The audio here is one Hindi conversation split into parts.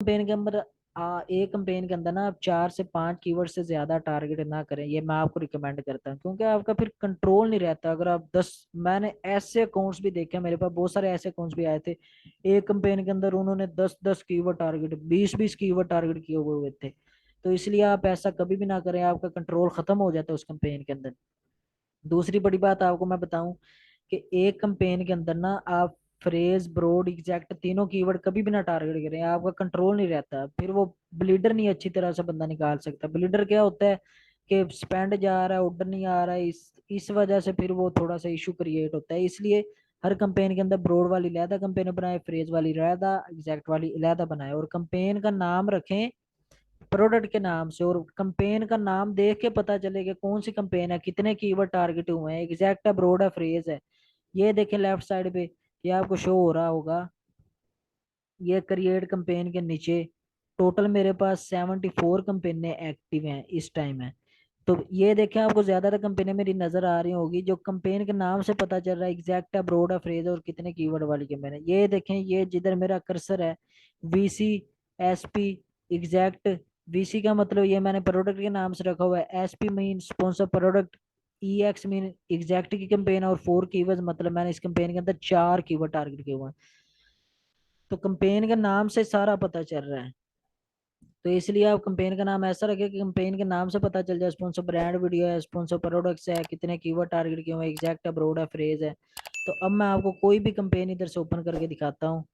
कैंपेन के अंदर एक कैंपेन के अंदर ना आप 4 से 5 कीवर्ड से ज्यादा टारगेट ना करें, ये मैं आपको रिकमेंड करता हूँ, क्योंकि आपका फिर कंट्रोल नहीं रहता। अगर आप 10, मैंने ऐसे अकाउंट्स भी देखे, मेरे पास बहुत सारे ऐसे अकाउंट्स भी आए थे, एक कैंपेन के अंदर उन्होंने 10-10 कीवर्ड टारगेट, 20-20 कीवर्ड टारगेट किए हुए थे। तो इसलिए आप ऐसा कभी भी ना करें, आपका कंट्रोल खत्म हो जाता है उस कैंपेन के अंदर। दूसरी बड़ी बात आपको मैं बताऊं कि एक कैंपेन के अंदर ना आप फ्रेज, ब्रॉड, एग्जैक्ट तीनों कीवर्ड कभी भी ना टारगेट करें, आपका कंट्रोल नहीं रहता, फिर वो ब्लीडर नहीं अच्छी तरह से बंदा निकाल सकता। ब्लीडर क्या होता है कि स्पेंड जा रहा है, ऑर्डर नहीं आ रहा है, इस वजह से फिर वो थोड़ा सा इशू क्रिएट होता है। इसलिए हर कंपेन के अंदर ब्रॉड वाली अलहदा कंपेन बनाए, फ्रेज वाली अलहदा, एग्जैक्ट वाली अलहदा बनाए, और कंपेन का नाम रखें प्रोडक्ट के नाम से, और कंपेन का नाम देख के पता चले कि कौन सी कंपेन है, कितने कीवर्ड टारगेट हुए हैं, एग्जैक्ट है, ब्रॉड है, फ्रेज है। ये देखें लेफ्ट साइड पे, ये आपको शो हो रहा होगा, ये क्रिएट कंपेन के नीचे टोटल मेरे पास 74 कंपेनें एक्टिव हैं इस टाइम है। तो ये देखें, आपको ज्यादातर कंपेनें मेरी नजर आ रही होगी जो कंपेन के नाम से पता चल रहा है, एग्जैक्ट है, ब्रॉड है, फ्रेज है, और कितने कीवर्ड वाली कंपेन है। ये देखें, ये जिधर मेरा कर्सर है, वीसी, एसपी, एग्जैक्ट। वीसी का मतलब ये मैंने प्रोडक्ट के नाम से रखा हुआ है, SP mean sponsor product, EX mean exact की कंपेन, और 4 कीवर्ड मतलब मैंने इस कंपेन के अंदर 4 कीवर्ड टारगेट किए हुए हैं। तो कंपेन के नाम से सारा पता चल रहा है। तो इसलिए आप कंपेन का नाम ऐसा रखें कि कंपेन के नाम से पता चल जाए, स्पॉन्सर ब्रांड वीडियो है, स्पॉन्सर प्रोडक्ट्स है, कितने कीवर्ड टारगेट किए हुए हैं, एग्जैक्ट है, ब्रॉड है, फ्रेज है। तो अब मैं आपको कोई भी कंपेन इधर से ओपन करके दिखाता हूँ,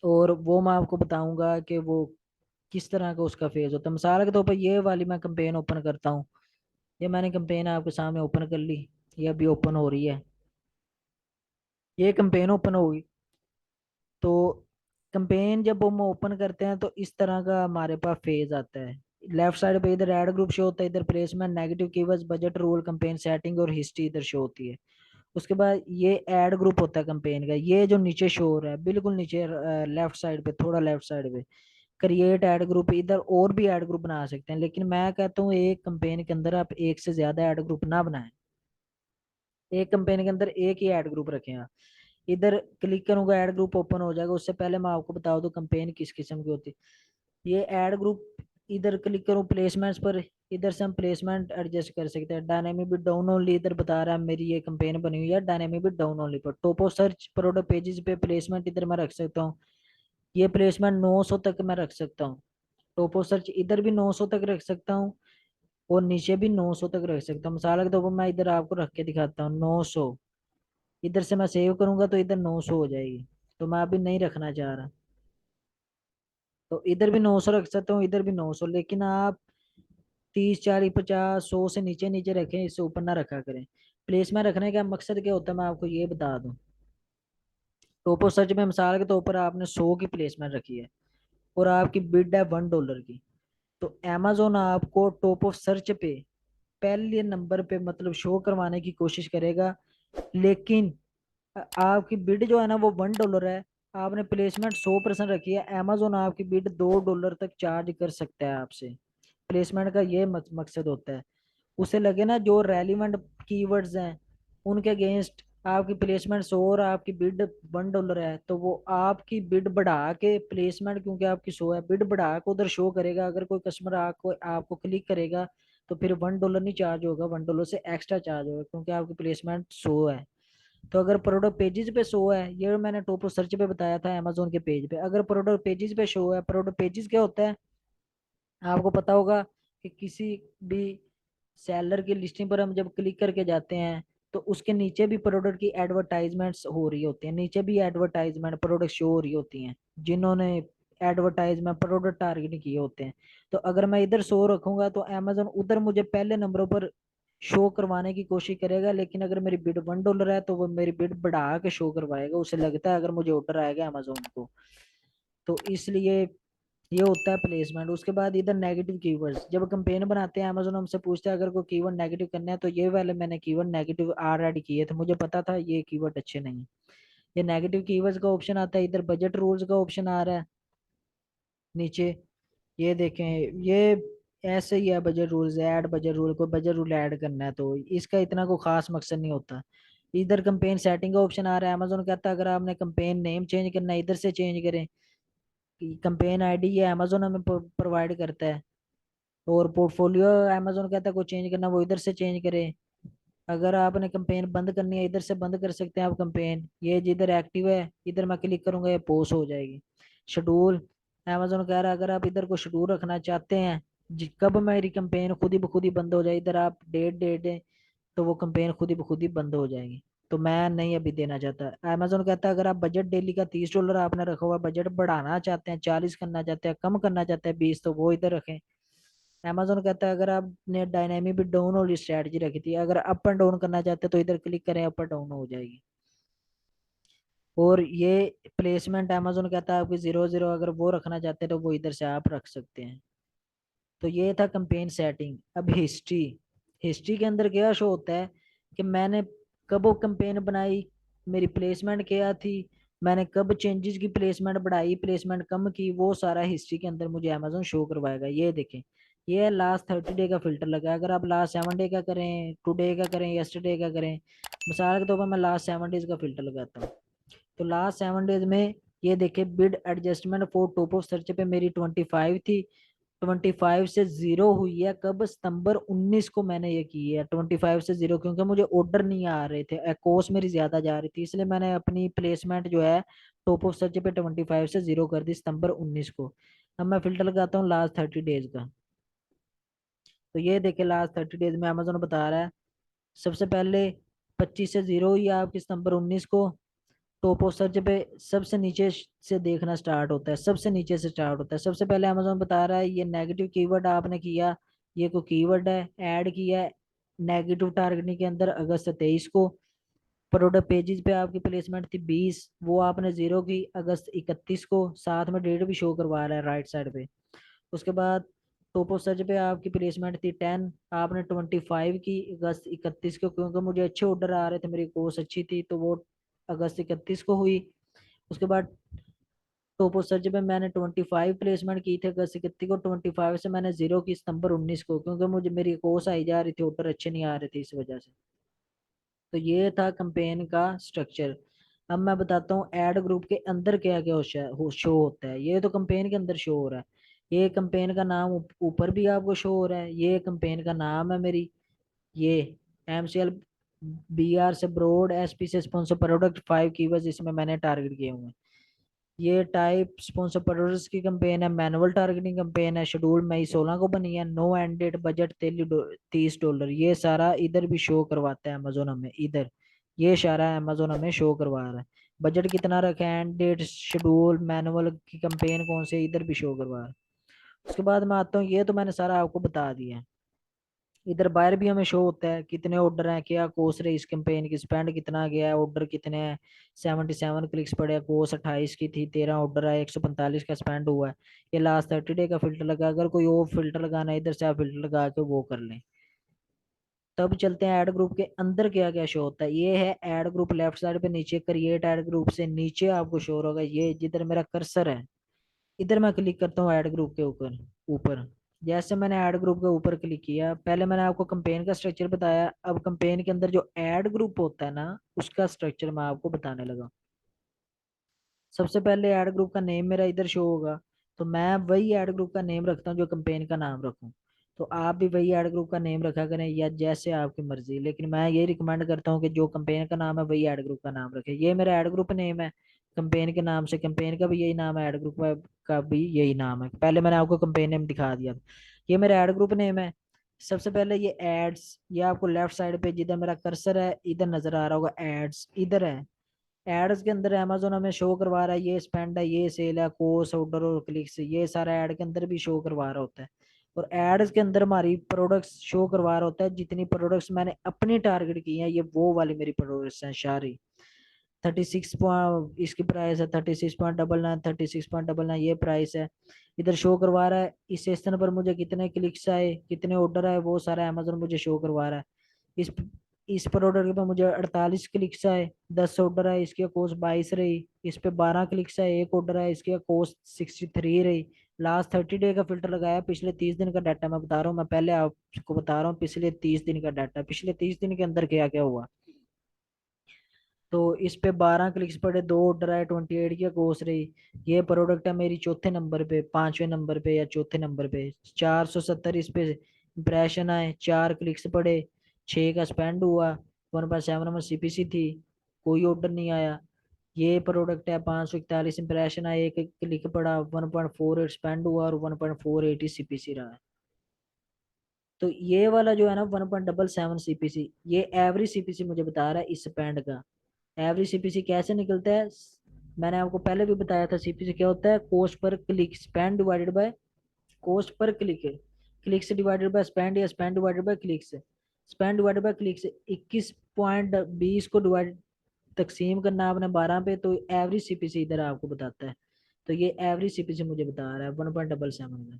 और वो मैं आपको बताऊंगा कि वो किस तरह का उसका फेज होता है। मिसाल के तौर पर ये वाली मैं कंपेन ओपन करता हूँ, ये मैंने कंपेन आपके सामने ओपन कर ली, ये अभी ओपन हो रही है, ये कंपेन ओपन होगी। तो कंपेन जब हम ओपन करते हैं तो इस तरह का हमारे पास फेज आता है। लेफ्ट साइड पे इधर ऐड ग्रुप शो होता है, इधर placement, negative keywords, budget, role, campaign setting और हिस्ट्री इधर शो होती है। उसके बाद ये ऐड ग्रुप होता है कंपेन का, ये जो नीचे शो हो रहा है बिल्कुल नीचे, लेफ्ट साइड पे, थोड़ा लेफ्ट साइड पे, क्रिएट ऐड ग्रुप। इधर और भी ऐड ग्रुप बना सकते हैं, लेकिन मैं कहता हूँ एक कंपेन के अंदर आप एक से ज्यादा ऐड ग्रुप ना बनाएं, एक कंपेन के अंदर एक ही ऐड ग्रुप रखें आप। इधर क्लिक करूंगा, ऐड ग्रुप ओपन हो जाएगा। उससे पहले मैं आपको बता दूं कंपेन किस किस्म की होती है। ये ऐड ग्रुप, इधर क्लिक करूं प्लेसमेंट्स पर, इधर से हम प्लेसमेंट एडजस्ट कर सकते हैं। डायनेमिक बिट डाउन ओनली इधर बता रहा है, मेरी ये कंपेन बनी हुई है डायनेमिक बिट डाउन ओनली पर। Top of search product pages पे प्लेसमेंट इधर मैं रख सकता हूँ, ये प्लेसमेंट 900 तक मैं रख सकता हूँ। टॉप ऑफ सर्च इधर भी 900 तक रख सकता हूँ, और नीचे भी 900 तक रख सकता हूँ। मिसाल के तौर पर मैं इधर आपको रख के दिखाता हूँ 900, इधर से मैं सेव करूंगा तो इधर 900 हो जाएगी, तो मैं अभी नहीं रखना चाह रहा। तो इधर भी 900 रख सकता हूँ, इधर भी 900, लेकिन आप 30, 40, 50, 100 से नीचे नीचे रखें, इससे ऊपर ना रखा करें। प्लेसमेंट रखने का मकसद क्या होता है मैं आपको ये बता दूं। टॉप ऑफ सर्च में मिसाल के तौर पर आपने 100 की प्लेसमेंट रखी है, और आपकी बिड है $1 की, तो amazon आपको टॉप ऑफ सर्च पे पहले नंबर पे मतलब शो करवाने की कोशिश करेगा। लेकिन आपकी बिड जो है ना वो $1 है, आपने प्लेसमेंट 100% रखी है, amazon आपकी बिड $2 तक चार्ज कर सकता है आपसे। प्लेसमेंट का ये मकसद होता है, उसे लगे ना जो रेलिवेंट कीवर्ड्स हैं उनके अगेंस्ट आपकी प्लेसमेंट 100 और आपकी बिड $1 है, तो वो आपकी बिड बढ़ा के, प्लेसमेंट क्योंकि आपकी 100 है, बिड बढ़ा के उधर शो करेगा। अगर कोई कस्टमर आपको आपको क्लिक करेगा तो फिर $1 नहीं चार्ज होगा, $1 से एक्स्ट्रा चार्ज होगा, क्योंकि आपकी प्लेसमेंट 100 है। तो अगर प्रोडक्ट पेजेस पे शो है, ये मैंने टॉप सर्च पे बताया था अमेजोन के पेज पे, अगर प्रोडक्ट पेजेस पे शो है, प्रोडक्ट पेजेस क्या होता है आपको पता होगा कि किसी भी सेलर की लिस्टिंग पर हम जब क्लिक करके जाते हैं तो उसके नीचे भी प्रोडक्ट की एडवर्टाइजमेंट्स हो रही होती हैं, नीचे भी एडवर्टाइजमेंट प्रोडक्ट शो हो रही होती हैं जिन्होंने एडवर्टाइजमेंट प्रोडक्ट टारगेट किए होते हैं। तो अगर मैं इधर शो रखूंगा तो अमेजोन उधर मुझे पहले नंबरों पर शो करवाने की कोशिश करेगा, लेकिन अगर मेरी बिड $1 है तो वो मेरी बिड बढ़ा के शो करवाएगा, उसे लगता है अगर मुझे ऑर्डर आएगा अमेजोन को। तो इसलिए ये होता है प्लेसमेंट। उसके बाद इधर नेगेटिव कीवर्ड्स, जब कैंपेन बनाते हैं अमेजोन हमसे पूछता है अगर कोई कीवर्ड नेगेटिव करना है, तो ये वाले मैंने कीवर्ड नेगेटिव ऑलरेडी किए थे, मुझे पता था ये कीवर्ड अच्छे नहीं है। ये नेगेटिव कीवर्ड्स का ऑप्शन आता है, इधर बजट रूल्स का ऑप्शन आ रहा है नीचे, ये देखें, ये ऐसे ही है, budget rules, add budget rule, को बजट रूल ऐड करना है तो इसका इतना कोई खास मकसद नहीं होता। इधर कंपेन सेटिंग का ऑप्शन आ रहा है, अमेजोन कहता है अगर आपने कंपेन नेम चेंज करना है इधर से चेंज करें, कंपेन आईडी ये अमेजोन हमें प्रोवाइड करता है। और पोर्टफोलियो अमेजोन कहता है कोई चेंज करना वो इधर से चेंज करे। अगर आपने कंपेन बंद करनी है इधर से बंद कर सकते हैं आप कंपेन, ये जिधर एक्टिव है इधर मैं क्लिक करूंगा ये पोस्ट हो जाएगी। शेड्यूल अमेजोन कह रहा है अगर आप इधर को शेड्यूल रखना चाहते हैं कब मेरी कंपेन खुद ही ब खुद ही बंद हो जाए, इधर आप डेट डेट दें तो वो कंपेन खुद ही ब खुद ही बंद हो जाएगी। तो मैं नहीं अभी देना चाहता। अमेजोन कहता है अगर आप बजट डेली का $30 आपने रखा हुआ, बजट बढ़ाना चाहते हैं 40 करना चाहते हैं, कम करना चाहते हैं 20, तो वो इधर रखें। अमेजोन कहता है अगर आपने डायनेमिक भी डाउन वाली स्ट्रैटेजी रखी थी, अगर अप एंड डाउन करना चाहते हैं तो इधर क्लिक करें अप एंड डाउन हो जाएगी। और ये प्लेसमेंट अमेजोन कहता है आपकी 00, अगर वो रखना चाहते हैं तो वो इधर से आप रख सकते हैं। तो ये था कंपेन सेटिंग। अब हिस्ट्री, हिस्ट्री के अंदर क्या शो होता है कि मैंने कब वो कंपेन बनाई, मेरी प्लेसमेंट क्या थी, मैंने कब चेंजेस की, प्लेसमेंट बढ़ाई प्लेसमेंट कम की, वो सारा हिस्ट्री के अंदर मुझे अमेजोन शो करवाएगा। ये देखें, ये लास्ट 30 डे का फिल्टर लगा है। अगर आप लास्ट 7 डे का करें, टुडे का करें, यस्टरडे का करें, मिसाल के तौर पर मैं लास्ट 7 डेज का फिल्टर लगाता हूँ। तो लास्ट 7 डेज में ये देखे bid adjustment for top of search पे मेरी 25 थी। 25 से 0 हुई है कब, सितंबर 19 को मैंने ये की है 25 से 0, क्योंकि मुझे ऑर्डर नहीं आ रहे थे, कॉस्ट मेरी ज्यादा जा रही थी, इसलिए मैंने अपनी प्लेसमेंट जो है टॉप ऑफ सर्च पे 25 से 0 कर दी सितंबर 19 को। अब मैं फिल्टर लगाता हूँ लास्ट 30 डेज का। तो ये देखे लास्ट 30 डेज में अमेजोन बता रहा है सबसे पहले 25 से 0 हुई है आपकी सितंबर 19 को। टॉप ऑफ सर्च पे सबसे नीचे से देखना स्टार्ट होता है, सबसे नीचे से स्टार्ट होता है। सबसे पहले अमेजोन बता रहा है ये नेगेटिव कीवर्ड आपने किया, ये कोई कीवर्ड है ऐड किया है नेगेटिव टारगेटिंग के अंदर अगस्त 23 को। प्रोडक्ट पेजेस पे आपकी प्लेसमेंट थी 20, वो आपने 0 की अगस्त 31 को, साथ में डेट भी शो करवा रहा है राइट साइड पे। उसके बाद टॉप ऑफ सर्च पे आपकी प्लेसमेंट थी 10, आपने 25 की अगस्त 31 को, क्योंकि मुझे अच्छे ऑर्डर आ रहे थे, मेरी कोर्स अच्छी थी, तो वो अगस्त 31 को हुई। उसके बाद टॉप ऑफ सर्च पे मैंने 25 प्लेसमेंट की थी अगस्त 31 को, 25 से मैंने 0 की सितंबर 19 को, क्योंकि मुझे मेरी कोर्स आई जा रही थी, ऑर्डर अच्छे नहीं आ रहे थे इस वजह से। तो ये था कंपेन का स्ट्रक्चर। अब मैं बताता हूँ एड ग्रुप के अंदर क्या क्या शो होता है। ये तो कंपेन के अंदर शो हो रहा है, ये कंपेन का नाम ऊपर भी आपको शो हो रहा है, ये कंपेन का नाम है मेरी, ये MCL BR से ब्रॉड, SP से स्पॉन्सर प्रोडक्ट 5 कीवर्ड्स इसमें मैंने टारगेट किए हुए हैं। ये टाइप स्पॉन्सर प्रोडक्ट्स की कंपेन है, मैनुअल टारगेटिंग कंपेन है, शेड्यूल मई 16 को बनी है, नो एंड डेट, बजट $30। ये सारा इधर भी शो करवाता है अमेजोन हमें, इधर ये सारा अमेजोन हमें शो करवा रहा है। बजट कितना रखा है, एंड डेट, शेड्यूल, मैनुअल की कंपेन कौन से, इधर भी शो करवा रहा है। उसके बाद मैं आता हूँ, ये तो मैंने सारा आपको बता दिया है। इधर बाहर भी हमें शो होता है कितने ऑर्डर हैं, क्या कोस्ट रही इस कैंपेन की, स्पेंड कितना गया है, ऑर्डर कितने हैं, 77 क्लिक्स पड़े, कोस्ट 28 की थी, 13 ऑर्डर है, 145 का स्पेंड हुआ है। ये लास्ट 30 डे का फिल्टर लगा, अगर कोई और फिल्टर लगाना है इधर से आप फिल्टर लगा के वो कर लें। तब चलते हैं ऐड ग्रुप के अंदर क्या क्या शो होता है। ये है ऐड ग्रुप, लेफ्ट साइड पे नीचे क्रिएट ऐड ग्रुप से नीचे आपको शो होगा, ये जिधर मेरा कर्सर है इधर मैं क्लिक करता हूँ ऐड ग्रुप के ऊपर। ऊपर जैसे मैंने ऐड ग्रुप के ऊपर क्लिक किया, पहले मैंने आपको कंपेन का स्ट्रक्चर बताया, अब कंपेन के अंदर जो ऐड ग्रुप होता है ना उसका स्ट्रक्चर मैं आपको बताने लगा। सबसे पहले ऐड ग्रुप का नेम मेरा इधर शो होगा, तो मैं वही ऐड ग्रुप का नेम रखता हूँ जो कंपेन का नाम रखूँ। तो आप भी वही ऐड ग्रुप का नेम रखा करें या जैसे आपकी मर्जी, लेकिन मैं ये रिकमेंड करता हूँ कि जो कंपेन का नाम है वही ऐड ग्रुप का नाम रखे। ये मेरा ऐड ग्रुप नेम है कंपेन के नाम से, कंपेन का भी यही नाम है, ऐड ग्रुप का भी यही नाम है। पहले मैंने आपको कंपेन नेम दिखा दिया। ये मेरा ऐड ग्रुप नेम है। सबसे पहले ये एड्स, ये आपको लेफ्ट साइड पे जिधर मेरा कर्सर है इधर नजर आ रहा होगा, एड्स इधर है। एड्स के अंदर अमेजोन हमें शो करवा रहा है ये स्पेंड है, ये सेल है, कोर्स, ऑर्डर और क्लिक्स, ये सारा ऐड के अंदर भी शो करवा रहा होता है। और एड्स के अंदर हमारी प्रोडक्ट्स शो करवा रहा होता है, जितनी प्रोडक्ट्स मैंने अपनी टारगेट की हैं ये वो वाली मेरी प्रोडक्ट्स हैं सारी। 36 पॉइंट इसकी प्राइस है, 36.99, 36.99 ये प्राइस है। इधर शो करवा रहा है इस सेशन पर मुझे कितने क्लिक्स आए, कितने ऑर्डर आए, वो सारा अमेजोन मुझे शो करवा रहा है। इस इस प्रोडक्ट पे मुझे 48 क्लिक्स आए, 10 ऑर्डर आए, इसकी कॉस्ट 22 रही। इस पे 12 क्लिक्स आए, एक ऑर्डर आए, इसकी कॉस्ट 63 रही। लास्ट 30 डे का फिल्टर लगाया, पिछले 30 दिन का डाटा मैं बता रहा हूँ, मैं पहले आपको बता रहा हूँ पिछले 30 दिन का डाटा, पिछले 30 दिन के अंदर क्या क्या हुआ। तो इस पे 12 क्लिक्स पड़े, 2 ऑर्डर आए, 28 की कोस रही। ये प्रोडक्ट है मेरी चौथे नंबर पे, 5वें नंबर पे या चौथे नंबर पे। 470 इस पे इंप्रेशन आए, 4 क्लिक्स पड़े, 6 का स्पेंड हुआ, 1.7 सीपीसी थी, कोई ऑर्डर नहीं आया। ये प्रोडक्ट है, 541 इंप्रेशन आए, 1 क्लिक पड़ा, 1.48 स्पेंड हुआ और 1.48 ही सीपीसी रहा है। तो ये वाला जो है ना 1.77 सीपीसी, ये एवरेज सीपीसी मुझे बता रहा है इस स्पेंड का। एवरेज सीपीसी कैसे निकलता है? मैंने आपको पहले भी बताया था, सीपीसी क्या होता है, cost per click, spend divided by cost per click है। क्लिक्स डिवाइडेड बाय स्पेंड या spend divided by clicks. Spend divided by clicks, 21.20 को डिवाइड, तकसीम करना आपने 12 पे, तो एवरेज सीपीसी इधर आपको बताता है। तो ये एवरेज सीपीसी मुझे बता रहा है 1.77 में।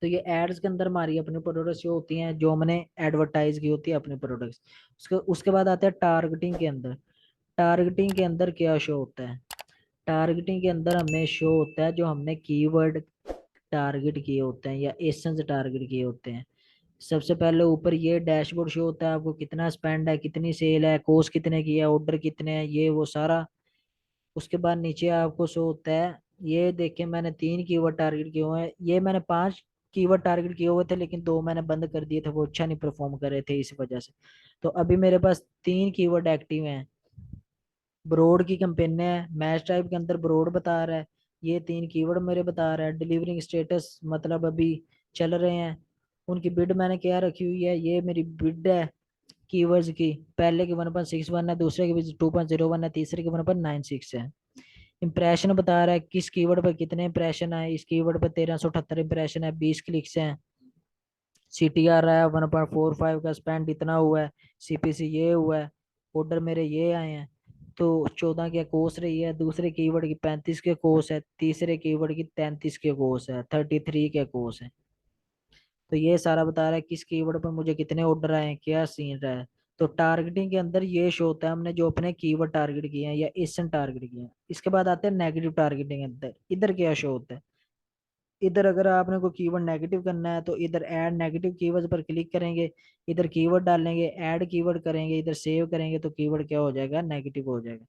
तो ये एड्स के अंदर हमारी अपनी प्रोडक्ट्स जो होती हैं, जो हमने एडवर्टाइज की होती है अपने प्रोडक्ट्स, उसके उसके बाद आते हैं टारगेटिंग के अंदर। टारगेटिंग के अंदर क्या शो होता है? टारगेटिंग के अंदर हमें शो होता है जो हमने कीवर्ड टारगेट किए होते हैं या एसेंस टारगेट किए होते हैं। सबसे पहले ऊपर ये डैशबोर्ड शो होता है आपको, कितना स्पेंड है, कितनी सेल है, कोस्ट कितने की है, ऑर्डर कितने हैं, ये वो सारा। उसके बाद नीचे आपको शो होता है, ये देखिए मैंने 3 कीवर्ड टारगेट किए हुए हैं, ये मैंने 5 कीवर्ड टारगेट किए हुए थे, लेकिन 2 मैंने बंद कर दिए थे, वो अच्छा नहीं परफॉर्म कर रहे थे इस वजह से। तो अभी मेरे पास 3 कीवर्ड एक्टिव हैं। ब्रॉड की कैंपेन है, मैच टाइप के अंदर ब्रॉड बता रहा है, ये 3 कीवर्ड मेरे बता रहा है। डिलीवरिंग स्टेटस मतलब अभी चल रहे हैं। उनकी बिड मैंने क्या रखी हुई है, ये मेरी बिड है कीवर्ड्स की। पहले की 1.61 है, दूसरे की 2.01 है, तीसरे की 1.96 है। इंप्रेशन बता रहा है किस कीवर्ड पर कितने इंप्रेशन है, इस कीवर्ड पर 1378 इंप्रेशन है, 20 क्लिक्स हैं। सीटीआर रहा है 1.45 का, स्पेंड इतना हुआ है, सीपीसी ये हुआ है, ऑर्डर मेरे ये आए हैं। तो 14 के कोस रही है, दूसरे कीवर्ड की 35 के कोस है, तीसरे कीवर्ड की 33 के कोस है, 33 के कोस है। तो ये सारा बता रहा है किस कीवर्ड पर मुझे कितने ऑर्डर आए हैं, क्या सीन रहा है। तो टारगेटिंग के अंदर ये शो होता है हमने जो अपने कीवर्ड टारगेट किए हैं या एसन टारगेट किए हैं। इसके बाद आते हैं नेगेटिव टारगेटिंग के अंदर, इधर क्या शो होता है? इधर अगर आपने कोई कीवर्ड नेगेटिव करना है तो इधर ऐड नेगेटिव कीवर्ड पर क्लिक करेंगे, इधर कीवर्ड डालेंगे, ऐड कीवर्ड करेंगे, इधर सेव करेंगे, तो कीवर्ड क्या हो जाएगा, नेगेटिव हो जाएगा।